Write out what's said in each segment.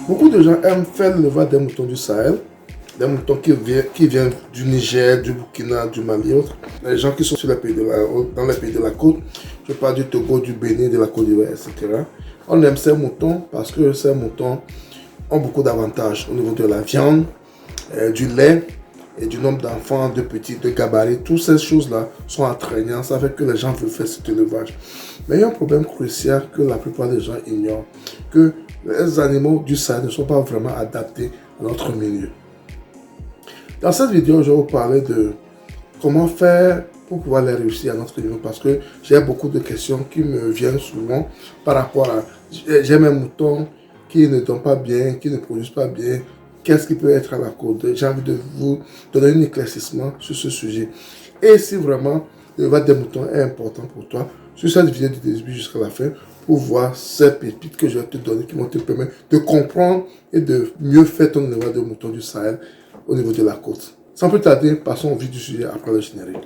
Beaucoup de gens aiment faire l'élevage des moutons du Sahel, des moutons qui viennent du Niger, du Burkina, du Mali et autres. Les gens qui sont sur dans les pays de la côte, je parle du Togo, du Bénin, de la Côte d'Ivoire, etc. On aime ces moutons parce que ces moutons ont beaucoup d'avantages au niveau de la viande, du lait et du nombre d'enfants, de petits, de gabarits. Toutes ces choses-là sont attrayantes. Ça fait que les gens veulent faire cet élevage. Mais il y a un problème crucial que la plupart des gens ignorent, que les animaux du Sahel ne sont pas vraiment adaptés à notre milieu. Dans cette vidéo, je vais vous parler de comment faire pour pouvoir les réussir à notre niveau, parce que j'ai beaucoup de questions qui me viennent souvent par rapport à j'ai mes moutons qui ne donnent pas bien, qui ne produisent pas bien. Qu'est-ce qui peut être à la cause? J'ai envie de vous donner un éclaircissement sur ce sujet. Et si vraiment l'élevage des moutons est important pour toi, sur cette vidéo du début jusqu'à la fin, pour voir ces pépites que je vais te donner qui vont te permettre de comprendre et de mieux faire ton élevage de moutons du Sahel au niveau de la côte. Sans plus tarder, passons au vif du sujet après le générique.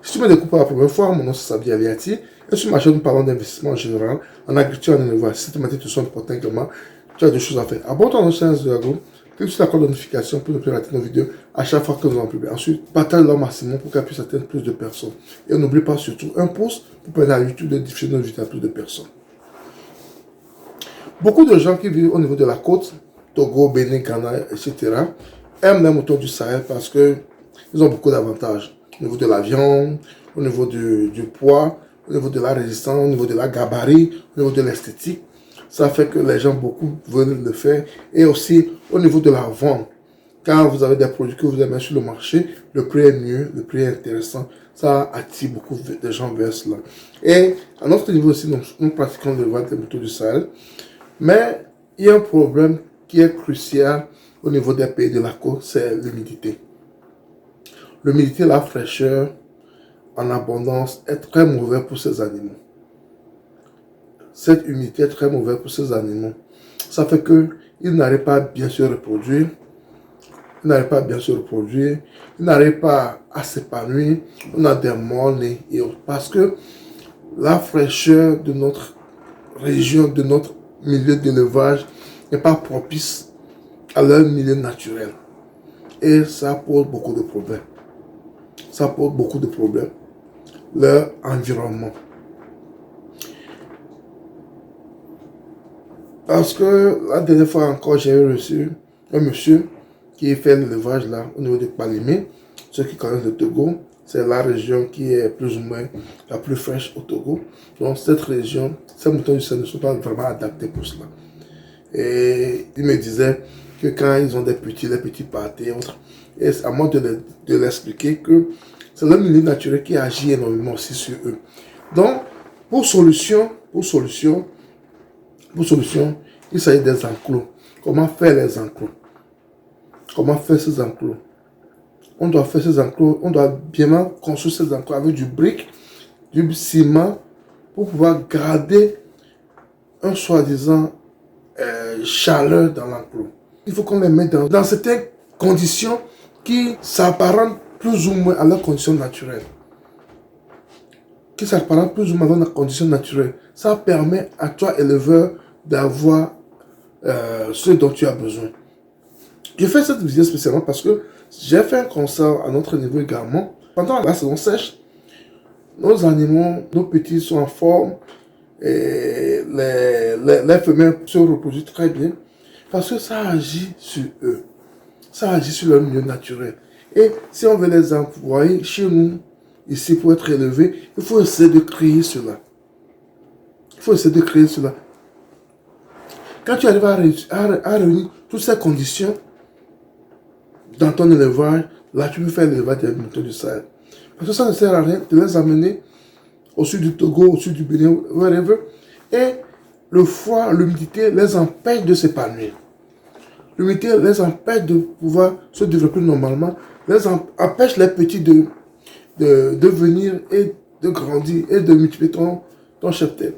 Si tu me découvres pour la première fois, mon nom c'est Sabdi Aliati et sur ma chaîne nous parlons d'investissement en général, en agriculture et en élevage. Si tes thématiques te sont importantes également, tu as deux choses à faire. Abonne-toi à notre chaîne de Agro, clique sur la cloche de notification pour ne plus rater nos vidéos à chaque fois que nous en publions. Ensuite, partage-le au maximum pour qu'elle puisse atteindre plus de personnes. Et n'oublie pas surtout un pouce pour permettre à YouTube de diffuser nos vidéos à plus de personnes. Beaucoup de gens qui vivent au niveau de la côte, Togo, Bénin, Ghana, etc., aiment les moutons du Sahel parce qu'ils ont beaucoup d'avantages. Au niveau de la viande, au niveau du poids, au niveau de la résistance, au niveau de la gabarit, au niveau de l'esthétique. Ça fait que les gens, beaucoup, veulent le faire. Et aussi, au niveau de la vente. Quand vous avez des produits que vous aimez sur le marché, le prix est mieux, le prix est intéressant. Ça attire beaucoup de gens vers cela. Et à notre niveau aussi, nous pratiquons le vente des moutons du Sahel. Mais il y a un problème qui est crucial au niveau des pays de la côte, c'est l'humidité. L'humidité, la fraîcheur en abondance est très mauvais pour ces animaux. Cette humidité est très mauvaise pour ces animaux. Ça fait qu'ils n'arrivent pas à bien se reproduire. Ils n'arrivent pas à bien se reproduire. Ils n'arrivent pas à s'épanouir. On a des morts-nés et autres. Parce que la fraîcheur de notre région, de notre milieu d'élevage n'est pas propice à leur milieu naturel. Et ça pose beaucoup de problèmes. Ça pose beaucoup de problèmes. Leur environnement. Parce que la dernière fois encore, j'ai reçu un monsieur qui fait l'élevage là au niveau de Palimé. Ceux qui connaissent le Togo, c'est la région qui est plus ou moins la plus fraîche au Togo. Donc cette région, ces moutons du Sahel ne sont pas vraiment adaptés pour cela. Et il me disait que quand ils ont des petits, les petits partaient et autres, et c'est à moi de l'expliquer que c'est le milieu naturel qui agit énormément aussi sur eux. Donc, pour solution, il s'agit des enclos. Comment faire les enclos? Comment faire ces enclos? On doit faire ces enclos, on doit bien construire ces enclos avec du brique, du ciment, pour pouvoir garder un soi-disant chaleur dans l'enclos. Il faut qu'on les mette dans certaines conditions qui s'apparentent plus ou moins à leurs conditions naturelles. Qui s'apparentent plus ou moins à leurs conditions naturelles. Ça permet à toi, éleveur, d'avoir ce dont tu as besoin. Je fais cette vidéo spécialement parce que j'ai fait un constat à notre niveau également. Pendant la saison sèche, nos animaux, nos petits sont en forme et les femelles se reproduisent très bien parce que ça agit sur eux. Ça agit sur leur milieu naturel. Et si on veut les envoyer chez nous, ici pour être élevés, il faut essayer de créer cela. Il faut essayer de créer cela. Quand tu arrives à réunir toutes ces conditions dans ton élevage, là tu peux faire l'élevage des moutons du Sahel. Parce que ça ne sert à rien de les amener au sud du Togo, au sud du Bénin, wherever. Et le froid, l'humidité les empêche de s'épanouir. L'humidité les empêche de pouvoir se développer normalement, les empêche les petits de venir et de grandir et de multiplier ton cheptel.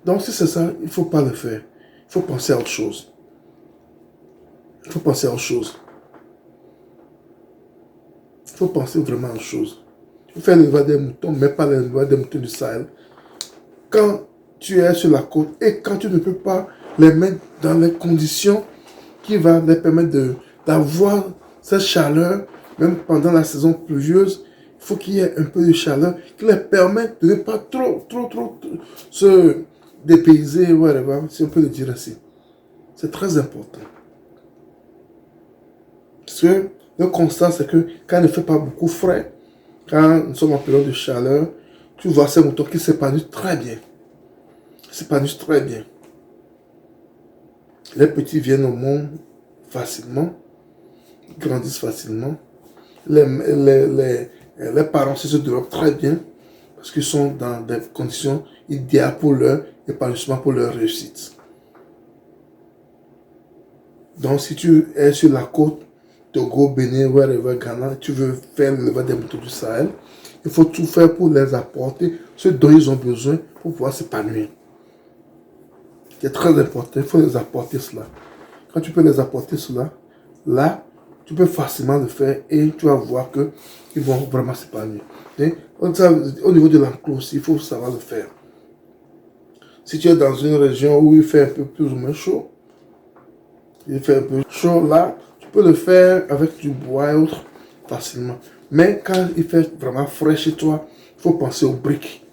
Donc si c'est ça, il ne faut pas le faire. Il faut penser à autre chose. Il faut penser à autre chose. Il faut penser vraiment à autre chose. Il faut faire l'élevage des moutons, mais pas l'élevage des moutons du Sahel. Quand tu es sur la côte et quand tu ne peux pas les mettre dans les conditions qui vont les permettre d'avoir cette chaleur, même pendant la saison pluvieuse, il faut qu'il y ait un peu de chaleur qui les permette de ne pas trop se dépayser, whatever, si on peut le dire ainsi. C'est très important. Parce que le constat, c'est que quand il ne fait pas beaucoup frais, quand nous sommes en période de chaleur, tu vois ces moutons qui s'épanouissent très bien. S'épanouissent très bien. Les petits viennent au monde facilement, ils grandissent facilement. Les parents se développent très bien parce qu'ils sont dans des conditions idéales pour leur épanouissement, pour leur réussite. Donc, si tu es sur la côte, Togo, Bénin, wherever, Ghana, tu veux faire l'élevage des moutons du Sahel, il faut tout faire pour les apporter ce dont ils ont besoin pour pouvoir s'épanouir. C'est très important, il faut les apporter cela. Quand tu peux les apporter cela, là, tu peux facilement le faire et tu vas voir qu'ils vont vraiment s'épanouir. Au niveau de l'enclos aussi, il faut savoir le faire. Si tu es dans une région où il fait un peu plus ou moins chaud, il fait un peu chaud là, tu peux le faire avec du bois et autres facilement. Mais quand il fait vraiment frais chez toi, il faut penser aux briques.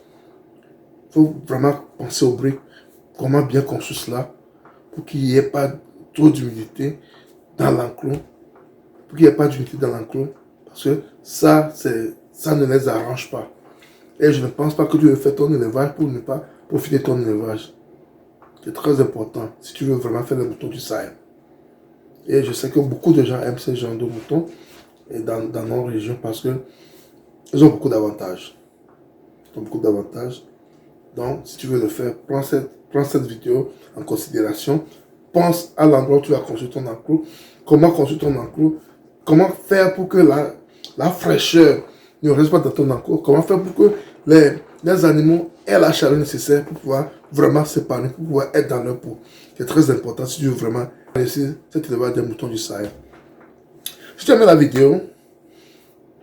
Il faut vraiment penser aux briques. Comment bien construire cela pour qu'il n'y ait pas trop d'humidité dans l'enclos. Pour qu'il n'y ait pas d'humidité dans l'enclos. Parce que ça ne les arrange pas. Et je ne pense pas que tu veux faire ton élevage pour ne pas profiter de ton élevage. C'est très important si tu veux vraiment faire les moutons du Sahel. Et je sais que beaucoup de gens aiment ce genre de moutons et dans nos régions parce qu'ils ont beaucoup d'avantages. Ils ont beaucoup d'avantages. Donc, si tu veux le faire, prends cette vidéo en considération. Pense à l'endroit où tu vas construire ton enclos. Comment construire ton enclos. Comment faire pour que la fraîcheur ne reste pas dans ton enclos. Comment faire pour que les animaux aient la chaleur nécessaire pour pouvoir vraiment s'épanouir, pour pouvoir être dans leur peau. C'est très important si tu veux vraiment réussir cette élevage des moutons du Sahel. Si tu as aimé la vidéo,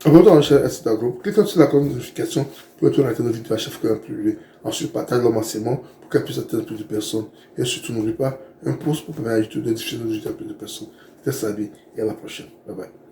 abonne-toi à la chaîne Instagram, clique sur la cloche de notification pour être notifié de vidéos à chaque fois qu'elle est publiée. Ensuite, partage-le massivement pour qu'elle puisse atteindre plus de personnes. Et surtout, n'oublie pas un pouce pour permettre à YouTube de diffuser nos vidéos à plus de personnes. C'était Sabi et à la prochaine. Bye bye.